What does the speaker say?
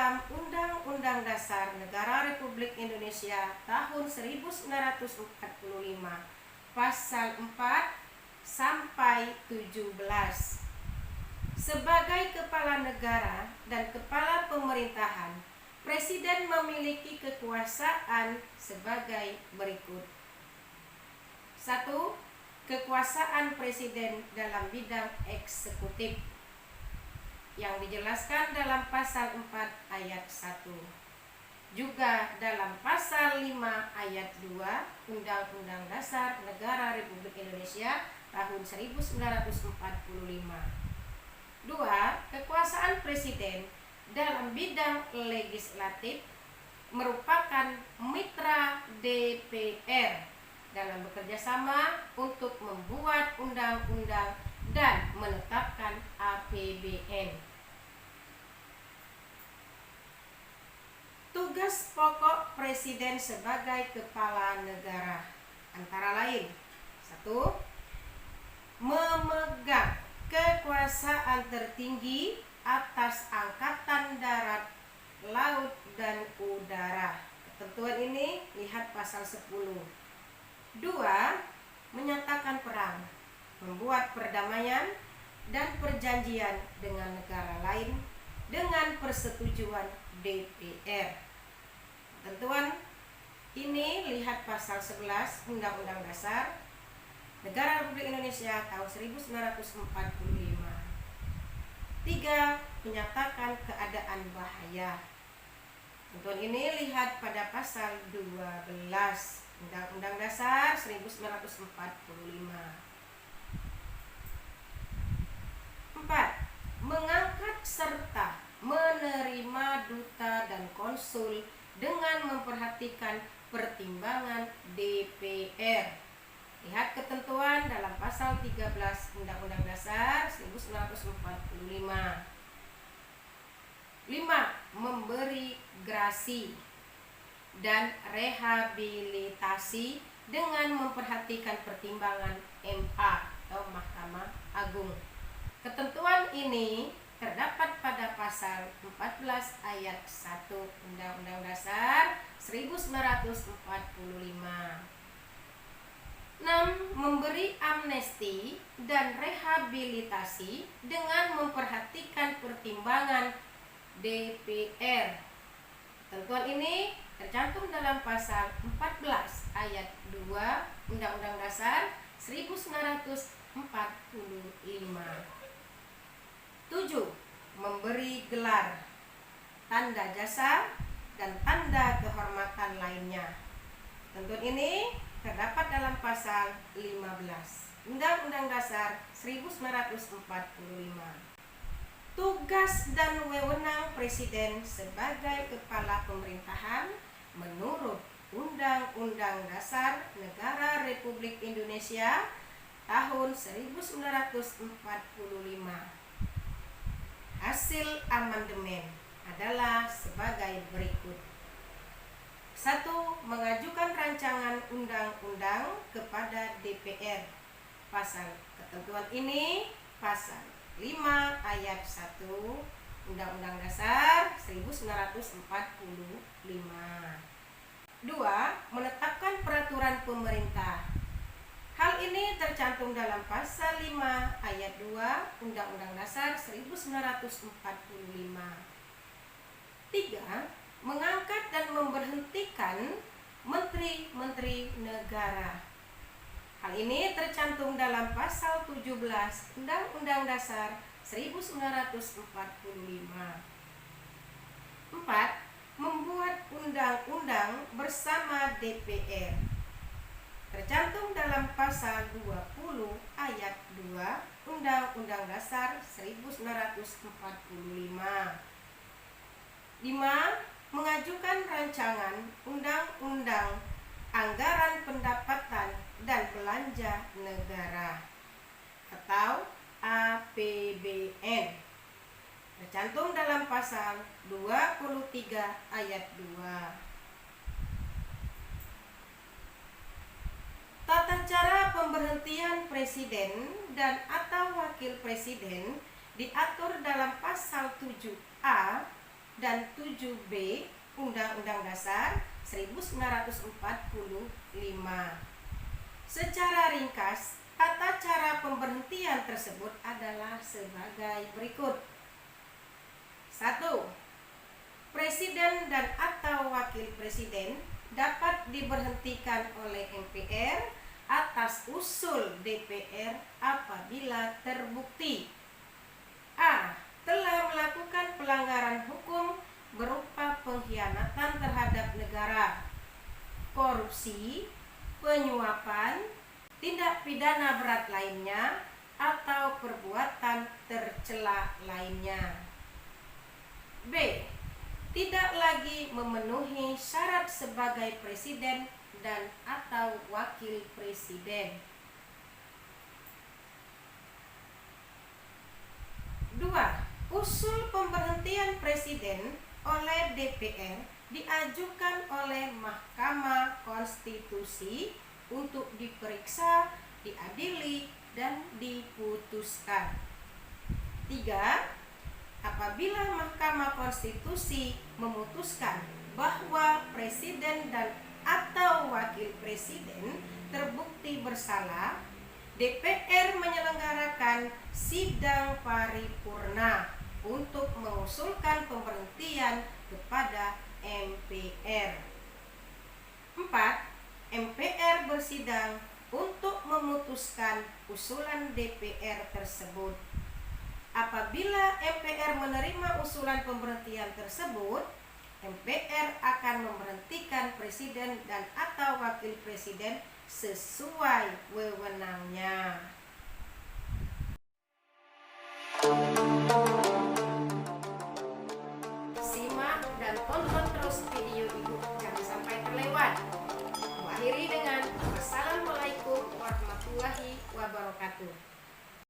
dalam Undang-Undang Dasar Negara Republik Indonesia tahun 1945 pasal 4 sampai 17. Sebagai kepala negara dan kepala pemerintahan, Presiden memiliki kekuasaan sebagai berikut. 1. Kekuasaan Presiden dalam bidang eksekutif yang dijelaskan dalam pasal 4 ayat 1. Juga dalam pasal 5 ayat 2 Undang-Undang Dasar Negara Republik Indonesia tahun 1945. 2. Kekuasaan Presiden dalam bidang legislatif merupakan mitra DPR dalam bekerja sama untuk membuat undang-undang dan menetapkan APBN. Tugas pokok Presiden sebagai kepala negara antara lain: 1. Memegang kekuasaan tertinggi atas angkatan darat, laut, dan udara. Ketentuan ini lihat pasal 10. 2. Menyatakan perang, membuat perdamaian dan perjanjian dengan negara lain dengan persetujuan DPR. Ketentuan ini lihat pasal 11 Undang-Undang Dasar Negara Republik Indonesia tahun 1945. 3. Menyatakan keadaan bahaya. Ketentuan ini lihat pada pasal 12 Undang-Undang Dasar 1945. 4. Mengangkat serta menerima duta dan konsul dengan memperhatikan pertimbangan DPR. Lihat ketentuan dalam pasal 13 Undang-Undang Dasar 1945. 5. Memberi grasi dan rehabilitasi dengan memperhatikan pertimbangan MA atau Mahkamah Agung. Ketentuan ini terdapat pada pasal 14 ayat 1 Undang-Undang Dasar 1945. 6. Memberi amnesti dan rehabilitasi dengan memperhatikan pertimbangan DPR. Ketentuan ini tercantum dalam pasal 14 ayat 2 Undang-Undang Dasar 1945. 7. Memberi gelar, tanda jasa, dan tanda kehormatan lainnya. Ketentuan ini terdapat dalam pasal 15 Undang-Undang Dasar 1945. Tugas dan wewenang Presiden sebagai kepala pemerintahan menurut Undang-Undang Dasar Negara Republik Indonesia tahun 1945. Hasil amandemen adalah sebagai berikut. 1. Mengajukan rancangan undang-undang kepada DPR. Pasal ketentuan ini pasal 5 ayat 1 Undang-Undang Dasar 1945. 2. Menetapkan peraturan pemerintah. Hal ini tercantum dalam pasal 5 ayat 2 Undang-Undang Dasar 1945. 3. Mengangkat dan memberhentikan menteri-menteri negara. Hal ini tercantum dalam pasal 17 Undang-Undang Dasar 1945. 4. Membuat undang-undang bersama DPR. Tercantum dalam pasal 20 ayat 2 Undang-Undang Dasar 1945. 5. Mengajukan rancangan undang-undang anggaran pendapatan dan belanja negara atau APBN. Tercantum dalam pasal 23 ayat 2. Tata cara pemberhentian presiden dan atau wakil presiden diatur dalam pasal 7A dan 7B Undang-Undang Dasar 1945. Secara ringkas, tata cara pemberhentian tersebut adalah sebagai berikut. 1. Presiden dan atau wakil presiden dapat diberhentikan oleh MPR atas usul DPR apabila terbukti: A. Telah melakukan pelanggaran hukum berupa pengkhianatan terhadap negara, korupsi, penyuapan, tindak pidana berat lainnya, atau perbuatan tercela lainnya. B. Tidak lagi memenuhi syarat sebagai presiden dan atau wakil presiden. 2. Usul pemberhentian presiden oleh DPR diajukan oleh Mahkamah Konstitusi untuk diperiksa, diadili, dan diputuskan. 3. Apabila Mahkamah Konstitusi memutuskan bahwa presiden dan atau wakil presiden terbukti bersalah, DPR menyelenggarakan sidang paripurna untuk mengusulkan pemberhentian kepada MPR. 4. MPR bersidang untuk memutuskan usulan DPR tersebut. Apabila MPR menerima usulan pemberhentian tersebut, MPR akan memberhentikan presiden dan atau wakil presiden sesuai wewenangnya. Simak dan tonton terus video Ibu, jangan sampai terlewat. Akhiri dengan wassalamualaikum warahmatullahi wabarakatuh.